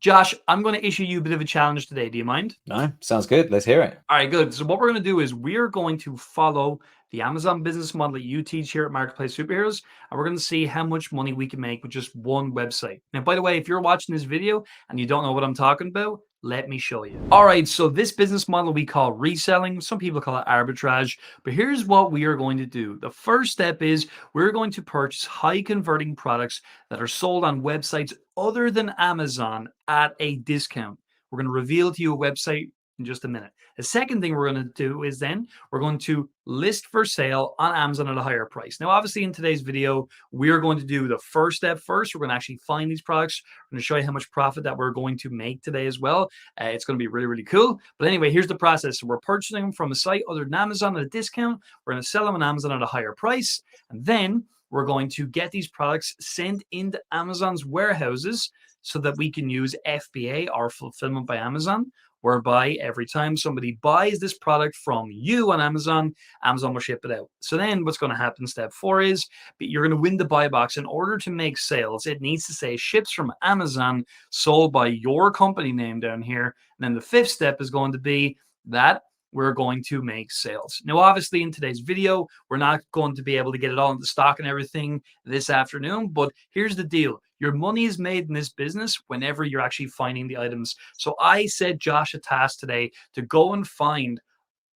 Josh, I'm going to issue you a bit of a challenge today. Do you mind? No, sounds good. Let's hear it. All right, good. So what we're going to do is we're going to follow the Amazon business model that you teach here at Marketplace Superheroes, and we're going to see how much money we can make with just one website. Now, by the way, if you're watching this video and you don't know what I'm talking about, let me show you. All right, so this business model we call reselling. Some people call it arbitrage, but here's what we are going to do. The first step is we're going to purchase high converting products that are sold on websites other than Amazon at a discount. We're going to reveal to you a website in just a minute. The second thing we're going to do is then we're going to list for sale on Amazon at a higher price. Now, obviously in today's video, we're going to do the first step first. We're going to actually find these products. We're going to show you how much profit that we're going to make today as well. It's going to be really, really cool. But anyway, here's the process. So we're purchasing them from a site other than Amazon at a discount. We're going to sell them on Amazon at a higher price. And then we're going to get these products sent into Amazon's warehouses so that we can use FBA, or fulfillment by Amazon, whereby every time somebody buys this product from you on Amazon, Amazon will ship it out. So then what's going to happen, step 4 is you're going to win the buy box. In order to make sales, it needs to say ships from Amazon, sold by your company name down here. And then the 5th step is going to be that we're going to make sales. Now, obviously in today's video, we're not going to be able to get it all into stock and everything this afternoon, but here's the deal. Your money is made in this business whenever you're actually finding the items. So I set Josh a task today to go and find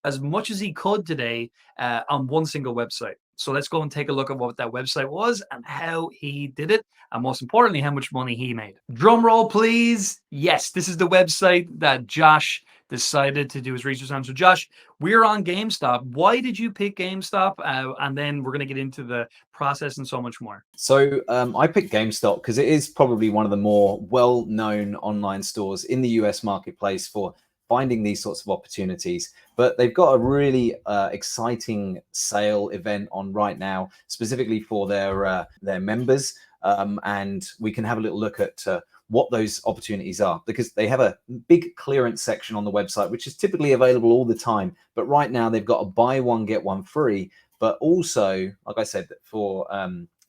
as much as he could today on one single website. So let's go and take a look at what that website was and how he did it, and most importantly, how much money he made. Drum roll, please. Yes, this is the website that Josh decided to do his research on. So Josh, we're on GameStop. Why did you pick GameStop? And then we're going to get into the process and so much more. So I picked GameStop because it is probably one of the more well-known online stores in the US marketplace for finding these sorts of opportunities. But they've got a really exciting sale event on right now, specifically for their members. And we can have a little look at what those opportunities are, because they have a big clearance section on the website, which is typically available all the time. But right now they've got a buy one, get one free. But also, like I said, for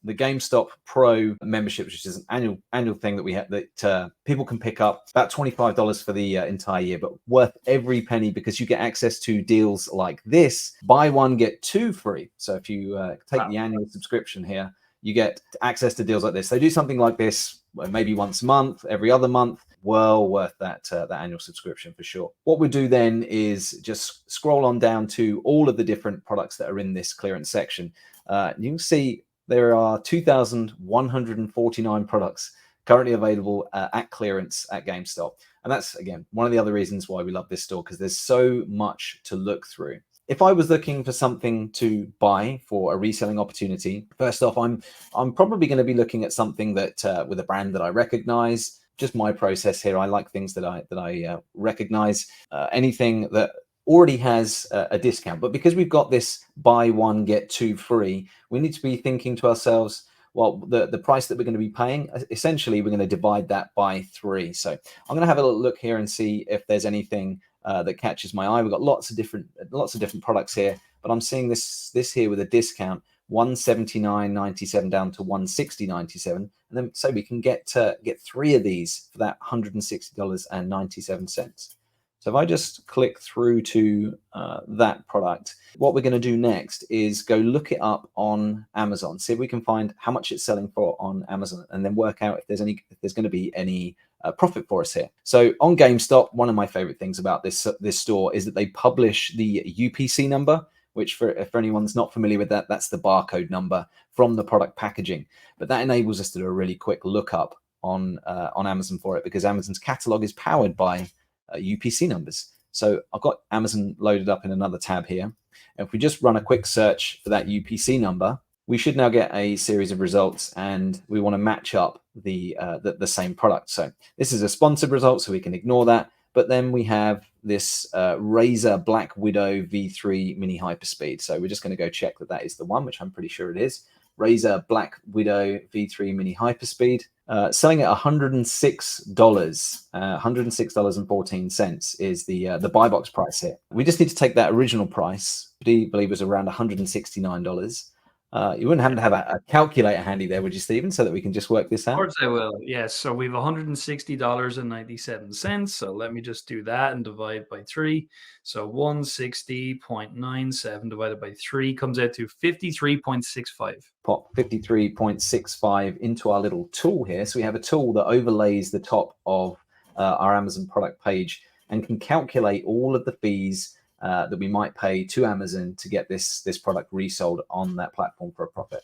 the GameStop Pro membership, which is an annual thing that we have, that people can pick up, about $25 for the entire year, but worth every penny, because you get access to deals like this: buy one, get two free. So if you take the annual subscription here, you get access to deals like this. They do something like this maybe once a month, every other month. Well worth that annual subscription for sure. What we do then is just scroll on down to all of the different products that are in this clearance section. You can see there are 2,149 products currently available at clearance at GameStop. And that's, again, one of the other reasons why we love this store, because there's so much to look through. If I was looking for something to buy for a reselling opportunity, first off, I'm probably going to be looking at something that with a brand that I recognize. Just my process here. I like things that I recognize. Anything that already has a discount, but because we've got this buy one get two free, we need to be thinking to ourselves, well, the price that we're going to be paying, essentially we're going to divide that by 3. So I'm going to have a little look here and see if there's anything that catches my eye. We've got lots of different products here, but I'm seeing this here with a discount, $179.97 down to $160.97, and then so we can get 3 of these for that $160.97. So if I just click through to that product, what we're going to do next is go look it up on Amazon, see if we can find how much it's selling for on Amazon, and then work out if there's going to be any profit for us here. So on GameStop, one of my favorite things about this store is that they publish the UPC number, which for anyone's not familiar with that, that's the barcode number from the product packaging. But that enables us to do a really quick lookup on Amazon for it, because Amazon's catalog is powered by UPC numbers. So I've got Amazon loaded up in another tab here. And if we just run a quick search for that UPC number, we should now get a series of results, and we want to match up the same product. So this is a sponsored result, so we can ignore that. But then we have this Razer Black Widow V3 Mini Hyperspeed. So we're just going to go check that is the one, which I'm pretty sure it is. Razer Black Widow V3 Mini Hyperspeed, selling at $106. $106.14 is the buy box price here. We just need to take that original price, I believe it was around $169, You wouldn't happen to have a calculator handy there, would you, Stephen, so that we can just work this Of out? course I will. Yes. So we have $160.97. So let me just do that and divide by 3. So 160.97 divided by 3 comes out to 53.65. Pop 53.65 into our little tool here. So we have a tool that overlays the top of our Amazon product page and can calculate all of the fees that we might pay to Amazon to get this product resold on that platform for a profit.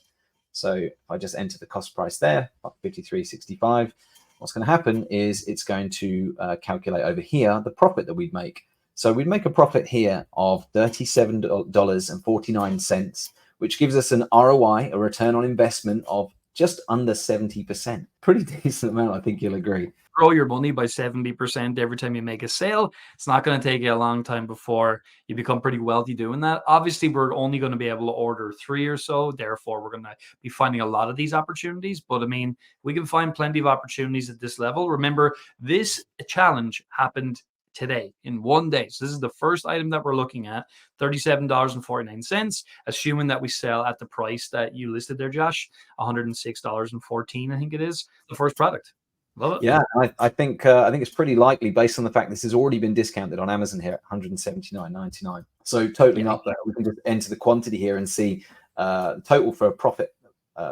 So if I just enter the cost price there, 53.65, what's going to happen is it's going to calculate over here the profit that we'd make. So we'd make a profit here of $37.49, which gives us an ROI, a return on investment of just under 70%. Pretty decent amount, I think you'll agree. Grow your money by 70% every time you make a sale. It's not going to take you a long time before you become pretty wealthy doing that. Obviously, we're only going to be able to order 3 or so. Therefore, we're going to be finding a lot of these opportunities. But I mean, we can find plenty of opportunities at this level. Remember, this challenge happened today in one day. So this is the first item that we're looking at, $37.49, assuming that we sell at the price that you listed there, Josh, $106.14, I think it is, the first product. Love it. Yeah, I think it's pretty likely based on the fact this has already been discounted on Amazon here at $179.99. So totaling up that, we can just enter the quantity here and see total for a profit.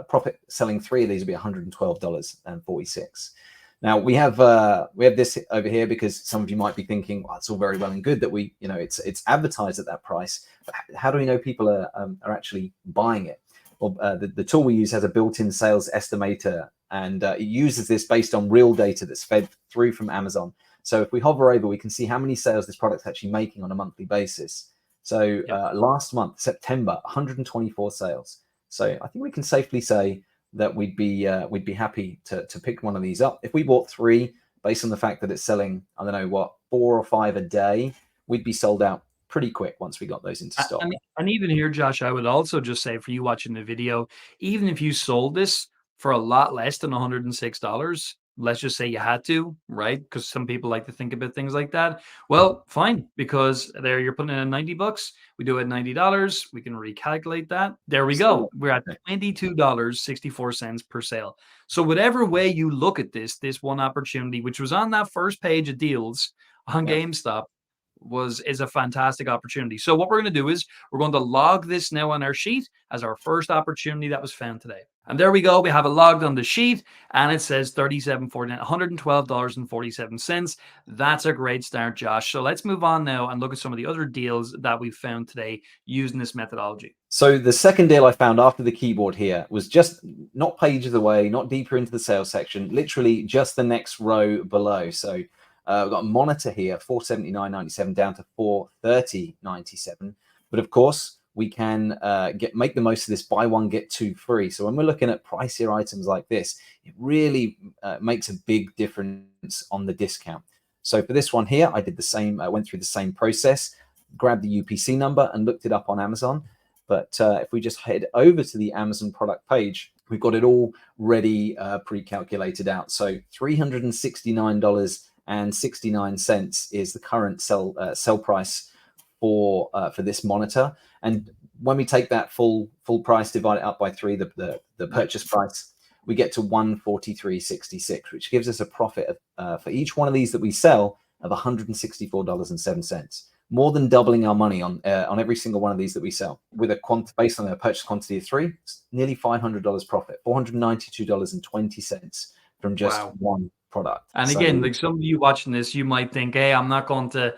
Profit selling 3 of these will be $112.46. Now we have this over here because some of you might be thinking, well, it's all very well and good that we, it's advertised at that price, but how do we know people are actually buying it? Well, the tool we use has a built-in sales estimator, and it uses this based on real data that's fed through from Amazon. So if we hover over, we can see how many sales this product's actually making on a monthly basis. So last month, September, 124 sales. So I think we can safely say that we'd be happy to pick one of these up. If we bought 3, based on the fact that it's selling, I don't know what, 4 or 5 a day, we'd be sold out pretty quick once we got those into stock. And even here, Josh, I would also just say for you watching the video, even if you sold this for a lot less than $106, let's just say you had to, right? Because some people like to think about things like that. Well, fine, because there you're putting in $90. We do it at $90. We can recalculate that. There we go. We're at $22.64 per sale. So whatever way you look at this one opportunity, which was on that first page of deals on GameStop, is a fantastic opportunity. So what we're going to do is we're going to log this now on our sheet as our first opportunity that was found today. And there we go. We have it logged on the sheet and it says $112.47. That's a great start, Josh. So let's move on now and look at some of the other deals that we found today using this methodology. So the second deal I found after the keyboard here was just not pages away, not deeper into the sales section, literally just the next row below. So we've got a monitor here, $479.97 down to $430.97. But of course, we can make the most of this buy one, get 2 free. So when we're looking at pricier items like this, it really makes a big difference on the discount. So for this one here, I did the same. I went through the same process, grabbed the UPC number and looked it up on Amazon. But if we just head over to the Amazon product page, we've got it all ready, pre-calculated out. So $369.69 is the current sell price for this monitor. And when we take that full price, divide it up by 3, the purchase price, we get to $143.66, which gives us a profit for each one of these that we sell of $164.07. More than doubling our money on every single one of these that we sell. With based on a purchase quantity of 3, it's nearly $500 profit, $492.20 from just one product. And again, like some of you watching this, you might think, hey, I'm not going to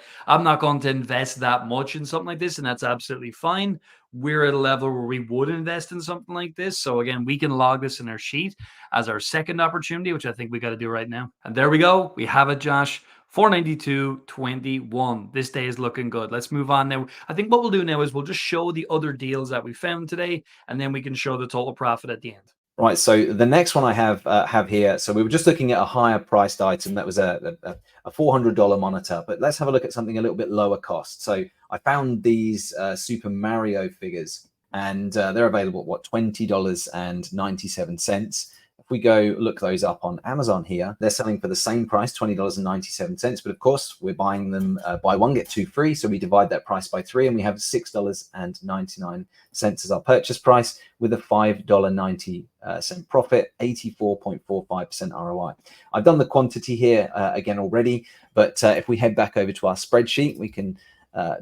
invest that much in something like this, and that's absolutely fine. We're at a level where we would invest in something like this. So again, we can log this in our sheet as our second opportunity, which I think we got to do right now. And there we go. We have it, Josh. $492.21. This day is looking good. Let's move on now. I think what we'll do now is we'll just show the other deals that we found today, and then we can show the total profit at the end. Right, so the next one I have here, so we were just looking at a higher priced item that was a $400 monitor, but let's have a look at something a little bit lower cost. So I found these Super Mario figures, and they're available at $20.97. If we go look those up on Amazon here, they're selling for the same price, $20.97. But of course, we're buying them buy one, get two free. So we divide that price by 3 and we have $6.99 as our purchase price with a $5.90 profit, 84.45% ROI. I've done the quantity here again already, but if we head back over to our spreadsheet, we can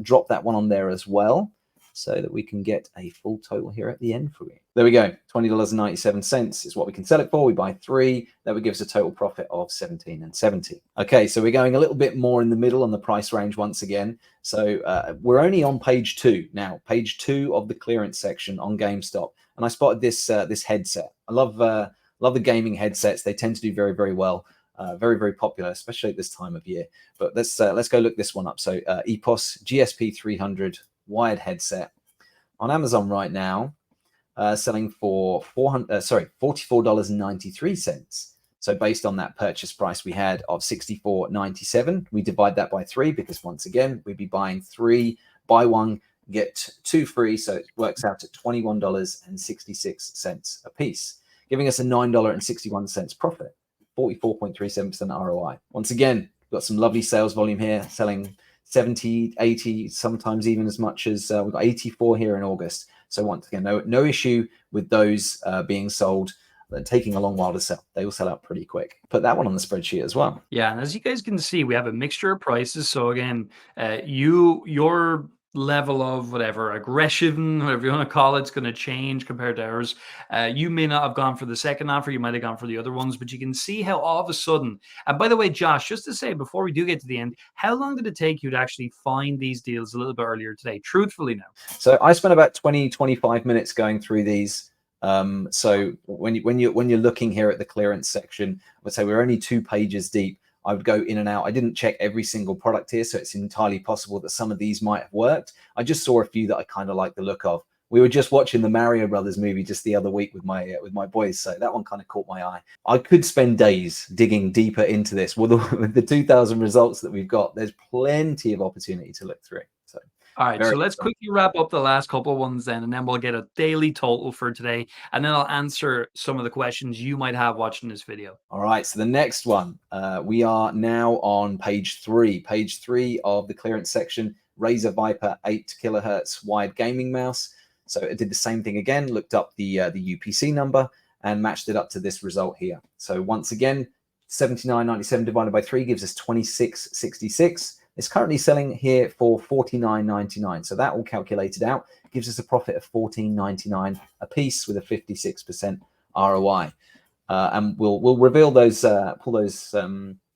drop that one on there as well, so that we can get a full total here at the end for you. There we go. $20.97 is what we can sell it for. We buy 3. That would give us a total profit of $17.70. Okay, so we're going a little bit more in the middle on the price range once again. So we're only on page 2 now, page 2 of the clearance section on GameStop. And I spotted this this headset. I love the gaming headsets. They tend to do very, very well. Very, very popular, especially at this time of year. But let's go look this one up. So EPOS GSP 300 wired headset on Amazon right now, selling for $44.93. So based on that purchase price we had of $64.97, we divide that by 3 because once again we'd be buying 3, buy 1 get 2 free. So it works out at $21.66 a piece, giving us a $9.61 profit, 44.37% ROI. Once again, got some lovely sales volume here, selling 70, 80, sometimes even as much as we've got 84 here in August. So once again, no issue with those being sold, taking a long while to sell. They will sell out pretty quick. Put that one on the spreadsheet as well. Yeah, and as you guys can see, we have a mixture of prices. So again, your level of whatever aggression, whatever you want to call it's going to change compared to ours. You may not have gone for the second offer, you might have gone for the other ones, but you can see how all of a sudden. And by the way, Josh, just to say before we do get to the end, how long did it take you to actually find these deals a little bit earlier today? Truthfully, now. So I spent about 20-25 minutes going through these. So when you're looking here at the clearance section, I would say we're only 2 pages deep. I would go in and out. I didn't check every single product here, so it's entirely possible that some of these might have worked. I just saw a few that I kind of like the look of. We were just watching the Mario Brothers movie just the other week with my boys, so that one kind of caught my eye. I could spend days digging deeper into this. With the 2,000 results that we've got, there's plenty of opportunity to look through. So. All right, so let's quickly wrap up the last couple of ones then, and then we'll get a daily total for today, and then I'll answer some of the questions you might have watching this video. All right, so the next one, we are now on page 3 of the clearance section, Razer Viper 8 kilohertz wired gaming mouse. So it did the same thing again, looked up the UPC number and matched it up to this result here. So once again, 79.97 divided by 3 gives us 26.66. It's currently selling here for $49.99. So that all calculated out gives us a profit of $14.99 a piece with a 56% ROI. And we'll reveal those, pull those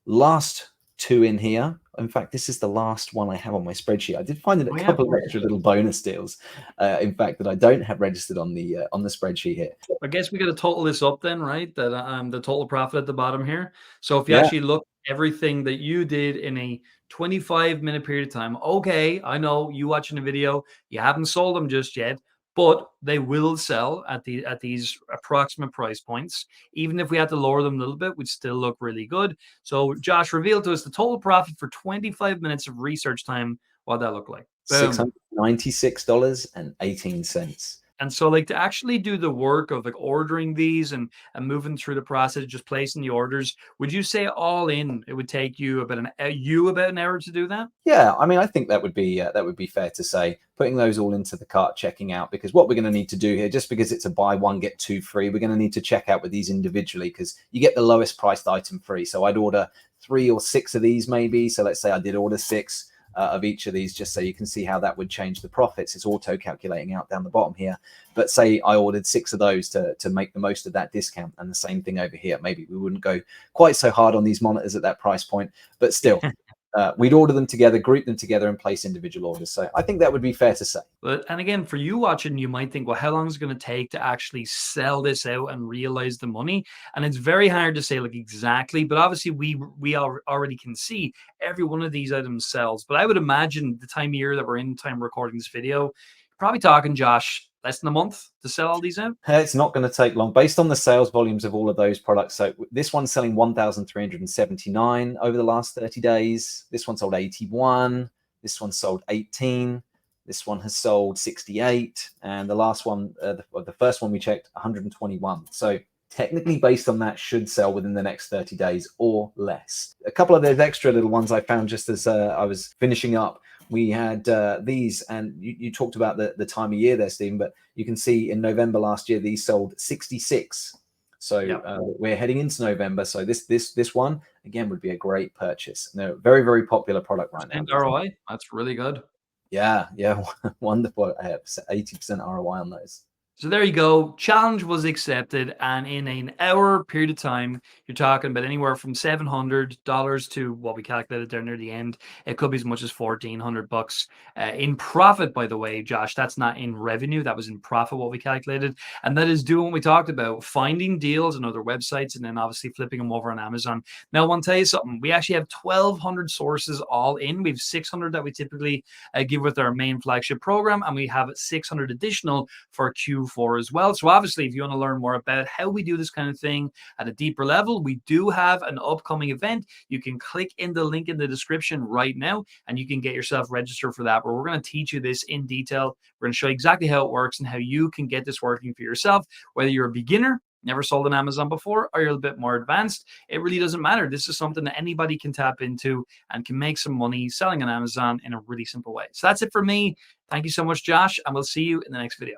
last 2 in here. In fact, this is the last one I have on my spreadsheet. I did find a couple of extra little bonus deals, in fact, that I don't have registered on the spreadsheet here. I guess we got to total this up then, right? That the total profit at the bottom here. So if you actually look at everything that you did in a 25-minute period of time, okay, I know you watching the video, you haven't sold them just yet, but they will sell at these approximate price points. Even if we had to lower them a little bit, we'd still look really good. So Josh, reveal to us the total profit for 25 minutes of research time. What that look like? $696.18. And so like to actually do the work of like ordering these and moving through the process, just placing the orders, would you say all in it would take you about an hour to do that? Yeah, I mean, I think that would be fair to say, putting those all into the cart, checking out, because what we're going to need to do here, just because it's a buy 1 get 2 free, we're going to need to check out with these individually because you get the lowest priced item free. So I'd order 3 or 6 of these maybe. So let's say I did order 6 of each of these, just so you can see how that would change the profits. It's auto calculating out down the bottom here. But say I ordered 6 of those to make the most of that discount, and the same thing over here. Maybe we wouldn't go quite so hard on these monitors at that price point, but still. We'd order them together, group them together, and place individual orders. So I think that would be fair to say. And again, for you watching, you might think, well, how long is it going to take to actually sell this out and realize the money? And it's very hard to say like exactly, but obviously we already can see every one of these items sells. But I would imagine the time of year that we're in, time recording this video, you're probably talking, Josh, less than a month to sell all these out? It's not going to take long based on the sales volumes of all of those products. So this one's selling 1,379 over the last 30 days. This one sold 81. This one sold 18. This one has sold 68. And the last one, the first one we checked, 121. So technically based on that should sell within the next 30 days or less. A couple of those extra little ones I found just as I was finishing up. We had these, and you talked about the time of year there, Stephen, but you can see in November last year, these sold 66. So we're heading into November. So this one, again, would be a great purchase. No, very, very popular product right now. ROI, that's really good. Yeah, wonderful. 80% ROI on those. So there you go. Challenge was accepted, and in an hour period of time, you're talking about anywhere from $700 to what we calculated there near the end. It could be as much as $1,400 in profit. By the way, Josh, that's not in revenue. That was in profit what we calculated, and that is doing what we talked about: finding deals on other websites, and then obviously flipping them over on Amazon. Now, I want to tell you something. We actually have 1,200 sources all in. We have 600 that we typically give with our main flagship program, and we have 600 additional for Q4 as well. So obviously, if you want to learn more about how we do this kind of thing at a deeper level, we do have an upcoming event. You can click in the link in the description right now, and you can get yourself registered for that, where we're going to teach you this in detail. We're going to show you exactly how it works and how you can get this working for yourself, whether you're a beginner, never sold on Amazon before, or you're a bit more advanced. It really doesn't matter. This is something that anybody can tap into and can make some money selling on Amazon in a really simple way. So that's it for me. Thank you so much, Josh, and we'll see you in the next video.